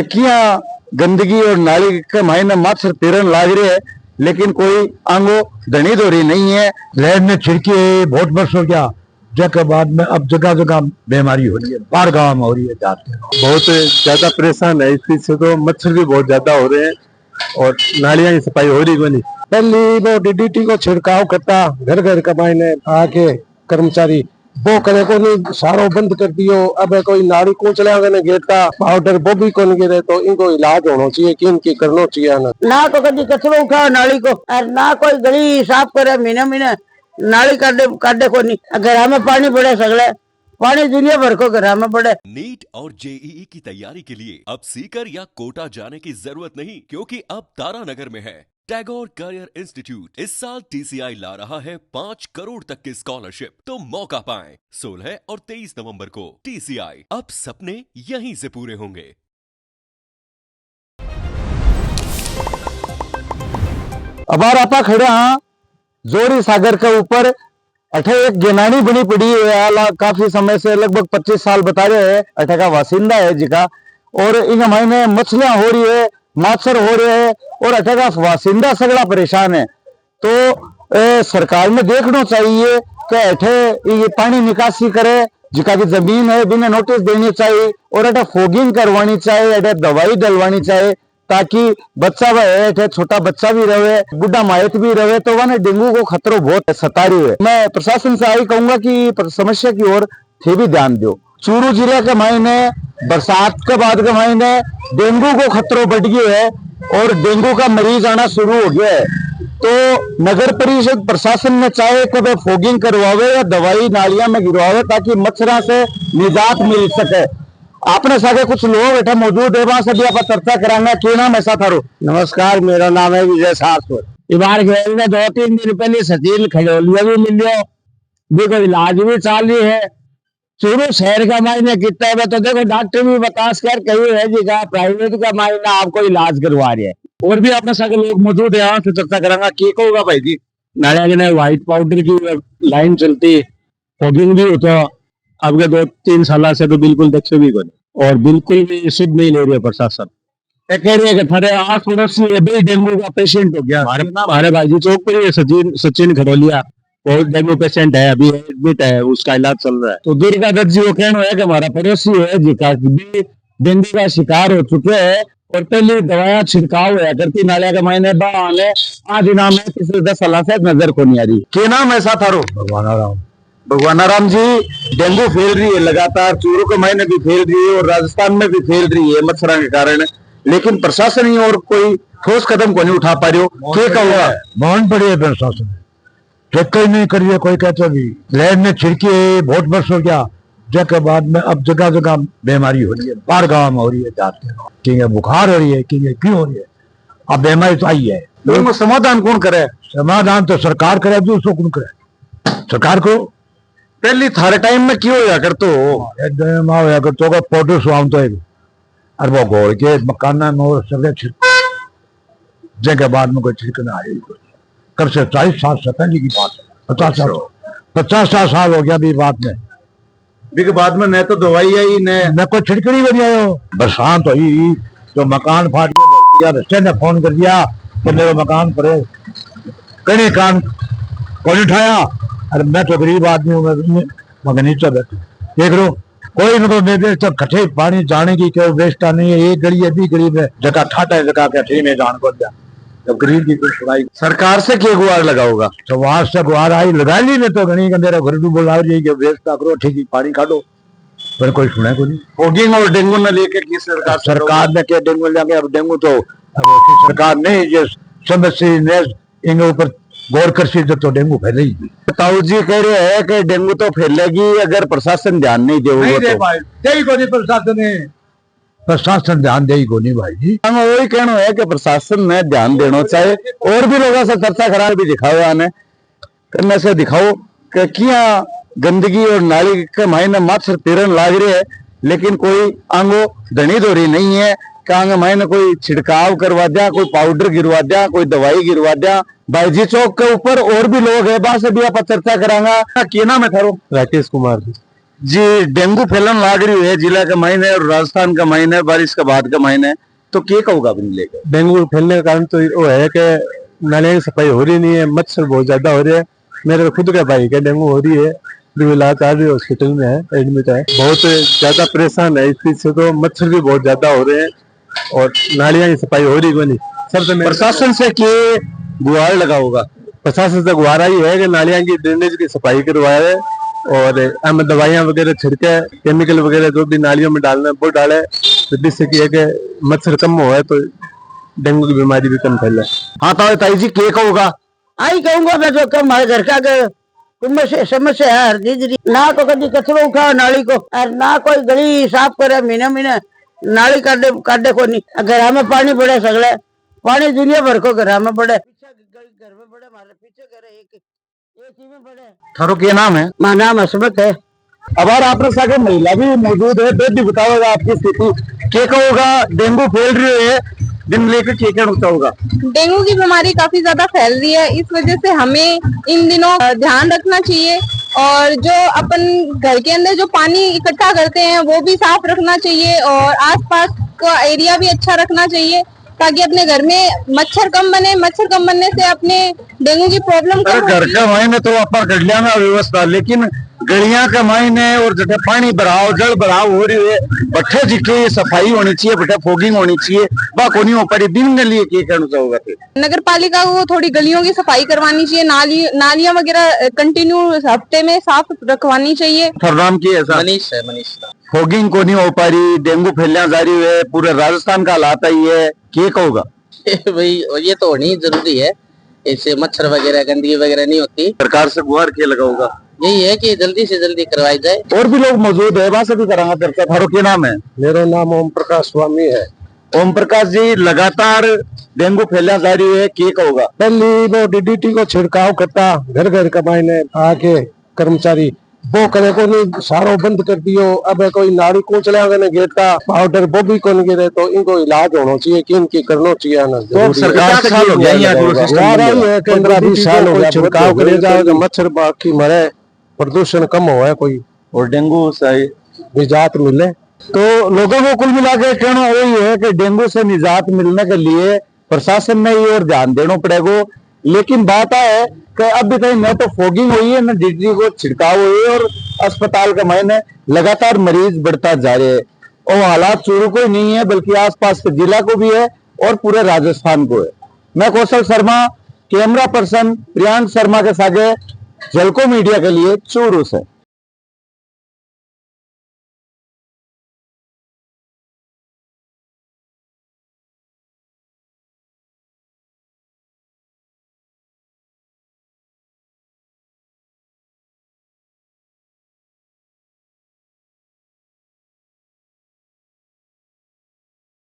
किया गंदगी और नाली के मायने मच्छर तिरन लाग रहे है, लेकिन कोई आंगो धनी धोरी नहीं है। लैब में छिड़की है बहुत वर्ष हो गया, जग बाद में अब जगह जगह बीमारी हो रही है, बाहर गाँव में हो रही है। बहुत ज्यादा परेशान है इस चीज से, तो मच्छर भी बहुत ज्यादा हो रहे हैं और नालियां की सफाई हो रही बनी। पहली वो डीडीटी को छिड़काव करता घर घर का मायने आके कर्मचारी वो करे को नहीं, सारो बंद कर दियो। अब कोई नाड़ी कूच ले गेटा पाउडर वो भी कौन गिरे, तो इनको इलाज होना चाहिए कि इनकी करना चाहिए ना तो कभी कचरो उठाओ नाली को, और ना कोई गली साफ करे महीने महीने नाली काटे को नहीं। घर में पानी पड़े सगले पानी दुनिया भर को घर में पड़े। नीट और जेईई की तैयारी के लिए अब सीकर या कोटा जाने की जरूरत नहीं, क्योंकि अब तारानगर में है टैगोर करियर इंस्टीट्यूट। इस साल टीसीआई ला रहा है 5 करोड़ तक की स्कॉलरशिप, तो मौका पाएं। 16 और 23 नवंबर को टीसीआई, अब सपने यहीं से पूरे होंगे। अबार आपा खड़े हाँ जोरी सागर के ऊपर, अठे एक गेनानी बनी पड़ी है काफी समय से, लगभग 25 साल बता रहे हैं। अठे का वासिंदा है जिका, और इन महीने मछलियां हो रही है, मच्छर हो रहे हैं, और अठे का वासिंदा सगड़ा परेशान है। तो सरकार में देखना चाहिए कि अठे ये पानी निकासी करे, जिका की जमीन है बिना नोटिस देनी चाहिए, और अठे फोगिंग करवानी चाहिए, अठे दवाई डलवानी चाहिए, ताकि बच्चा वह छोटा बच्चा भी रहे, बुढ़ा मायत भी रहे, तो वह डेंगू को खतरो बहुत सता रही है। मैं प्रशासन से आई कहूंगा कि समस्या की ओर थे भी ध्यान दो। चूरू जिले के महीने बरसात के बाद के महीने डेंगू को खतरो बढ़ गया है और डेंगू का मरीज आना शुरू हो गया है। तो नगर परिषद प्रशासन में चाहे कि वे फोगिंग करवावे या दवाई नालियां में गिरवावे, ताकि मच्छरों से निजात मिल सके। आपने सारे कुछ लोग बैठे मौजूद है, वहां से भी आप चर्चा कराएंगे। क्या नाम ऐसा थारो? नमस्कार, मेरा नाम है विजय सासपुर। इबार घेर में 2-3 दिन पहले सचिन खजौलिया भी मिलियो, देखो इलाज भी चालू है। चूरू शहर का मायने कितना है तो देखो डॉक्टर भी बतास कर कही है जी का प्राइवेट का मायने आपको इलाज करवा रहे हैं। और भी अपने सारे लोग मौजूद है, यहाँ से चर्चा करांगा। क्या होगा भाई जी? नाले व्हाइट पाउडर की लाइन चलती, फॉगिंग भी होता, अब के 2-3 साल से तो बिल्कुल देखे भी कोई, और बिल्कुल भी शुद्ध नहीं ले रही है प्रशासन। कह रही है कि थारे आस पड़ोस में भी डेंगू का पेशेंट हो गया। हमारे भाईजी चौक पर ही सचिन खडोलिया बहुत डेंगू पेशेंट है, अभी एडमिट है, उसका इलाज चल रहा है। तो दुर्गा दत्त जी वो कहना है कि हमारा पड़ोसी है जिका भी डेंगू का शिकार हो चुके हैं, और पहले दवाया छिड़काव हुआ करती नालिया के मायने बहाने आज नाम है पिछले 10 साल से नजर को नहीं आ रही। क्या नाम ऐसा थारो? भगवानाराम जी, डेंगू फैल रही है लगातार, चूरू के महीने भी फैल रही है और राजस्थान में भी फैल रही है मच्छरों के कारण, लेकिन प्रशासन ही और कोई ठोस कदम को नहीं उठा पा रही हो। क्या कहूँगा? मान पड़ी है प्रशासन, चेक ही नहीं करिए। कोई कहते भी लैब में छिड़की है बहुत वर्ष हो गया, जग के बाद में अब जगह जगह बीमारी हो रही है, बाहर गाँव में हो रही है, जाते कि बुखार हो रही है, कि क्यों हो रही है, अब बीमारी तो आई है। तो समाधान कौन करे? समाधान तो सरकार करे, दूसरों कौन करे? सरकार को पहली थारे टाइम में क्यों होया कर तो पाउडर सुम तो और वो घोल के मकान में और सगले जगह बाद में कोई छिड़कना आए। कब से 40 साल से पहले की बात है, 50 साल हो गया भी बात में। के बाद में न तो दवाई आई न कोई छिड़कनी बनी आयो। बरसात हुई तो मकान फाट गया, रस्ते ने फोन कर दिया कि मेरे मकान पर कहीं कान कौन उठाया। अरे मैं तो गरीब आदमी हूँ, मगर नीचे बैठे देख लो, कोई मतलब मेरे तक कठे पानी जाने की कोई व्यवस्था नहीं है। एक गली भी गरीब है, जगह ठाटा है, जगह कठे में जान को दिया। जब गरीब की कुछ सुनाई सरकार से क्या गुहार लगाओगा? तो वहां से गुहार आई लगा ली ने तो घनी मेरा घर भी बोला व्यवस्था करो, ठीक पानी काटो, पर कोई सुने को नहीं। फोगिंग और डेंगू ने लेके की सरकार ने क्या डेंगू लेंगे? अब डेंगू तो सरकार नहीं, जो समस्या इनके ऊपर गौर कर सी तो डेंगू फैलेगी। ताऊ जी कह रहे हैं कि डेंगू तो फैलेगी अगर प्रशासन ध्यान नहीं देगा। प्रशासन ध्यान दे को नहीं भाई जी। हमें वही कहना है कि प्रशासन ने ध्यान देना चाहिए, और भी लोगों से चर्चा करा भी दिखाओ, आने करने से दिखाओ कि क्या गंदगी और नाली के मायने मच्छर तिरन लाग रहे है, लेकिन कोई आंगो धनी धोरी नहीं है कि आंगे मायने कोई छिड़काव करवा दिया, कोई पाउडर गिरवा दिया, कोई दवाई गिरवा दिया। भाईजी चौक के ऊपर और भी लोग है, वहां से भी आप चर्चा करांगा। क्या नाम है थारो? राकेश कुमार जी। जी डेंगू फैलन लाग रही है जिला का महीने और राजस्थान का महीने, बारिश के बाद का महीने, तो क्या कहोगा अपने लेकर? डेंगू फैलने का कारण तो वो है कि नालियों की सफाई हो रही नहीं है, मच्छर बहुत ज्यादा हो रहे हैं। मेरे खुद का भाई का डेंगू हो रही है, जो इलाज चल रही है, हॉस्पिटल में है, एडमिट है। बहुत ज्यादा परेशान है इस चीज से, तो मच्छर भी बहुत ज्यादा हो रहे हैं और नालियां की सफाई हो रही को नहीं। सर तो प्रशासन से क्या गुहार लगा होगा? प्रशासन से गुहार ही है कि नालियां की ड्रेनेज की सफाई करवाए और हम दवाइयां वगैरह छिड़के, केमिकल वगैरह जो भी नालियों में डालना है वो डाले, तो जिससे कि है कि मच्छर कम हो है तो डेंगू की बीमारी भी कम फैले। हाँ तो ताई जी क्या कहोगा? आई कहूंगा मैं, जो कम हमारे घर का समस्या है हर चीज की। ना तो कभी कचरो उठाओ नाली को, और ना कोई गली साफ करे, महीने महीने नाली काटे को नहीं। घर में पानी पड़े सगले, पानी दुनिया भर को घर में पड़े, घर में पड़े, हमारे पीछे घर एक में पड़े। थारो क्या नाम है? मां नाम हसमत है। अब और आपने साथ महिला भी मौजूद है, बेटी बताओगा आपकी स्थिति क्या कहोगा? डेंगू फैल रही है, दिन लेकर क्या कहना होगा? डेंगू की बीमारी काफी ज्यादा फैल रही है, इस वजह से हमें इन दिनों ध्यान रखना चाहिए और जो अपन घर के अंदर जो पानी इकट्ठा करते हैं वो भी साफ रखना चाहिए और आसपास का एरिया भी अच्छा रखना चाहिए, ताकि अपने घर में मच्छर कम बने। मच्छर कम बनने से अपने डेंगू की प्रॉब्लम कम घर का मायने तो अपना गढ़लिया में व्यवस्था, लेकिन गलियां का मायने और जैसे पानी भराव, जल भराव हो रही है, बट्ठे जिके सफाई होनी चाहिए, बट्ठे फोगिंग होनी चाहिए, वह कोनी हो पा रही। दिन के लिए क्या कहना चाहोगा? नगर पालिका को थोड़ी गलियों की सफाई करवानी चाहिए, नालियां वगैरह कंटिन्यू हफ्ते में साफ रखवानी चाहिए। नाम की ऐसा मनीष है, मनीष। फोगिंग को नहीं हो पा रही, डेंगू फैलना जारी है, पूरे राजस्थान का हालात है, क्या कहोगा? भाई ये तो होनी जरूरी है, इससे मच्छर वगैरह गंदगी वगैरह नहीं होती। सरकार से गुहार क्या लगाओगा? यही है कि जल्दी से जल्दी करवाई जाए। और भी लोग मौजूद है, वहां से भी कराना चर्चा। थारो क्या नाम है? मेरा नाम ओम प्रकाश स्वामी है। ओम प्रकाश जी, लगातार डेंगू फैलना जा रही है, क्या कहोगा? पहली वो डीडीटी को छिड़काव करता, घर घर का मायने आके कर्मचारी वो करे को नहीं, सारो बंद कर दियो। अब कोई नाड़ी कूचला ने गिरता, पाउडर वो भी को नहीं गिरे, तो इनको इलाज होना चाहिए कि इनकी करना चाहिए ना। तो सरकार से साल हो गया यहाँ पूरा सिस्टम 15-20 साल हो गया, छिड़काव करे जाओ, मच्छर बाकी मरे, प्रदूषण कम हो है, कोई और डेंगू से निजात मिले। तो लोगों को कुल मिला के कहना वही है कि डेंगू से निजात मिलने के लिए प्रशासन ने ये और ध्यान देना पड़ेगा। लेकिन बात है कि अभी तक न तो फोगिंग हुई है, न डीडी को छिड़काव हुई है, और अस्पताल के मायने लगातार मरीज बढ़ता जा रहे हैं। और हालात चूरू को ही नहीं है, बल्कि आसपास के जिला को भी है और पूरे राजस्थान को है। मैं कौशल शर्मा, कैमरा पर्सन प्रियांक शर्मा के साथ, झलको मीडिया के लिए चूरू से।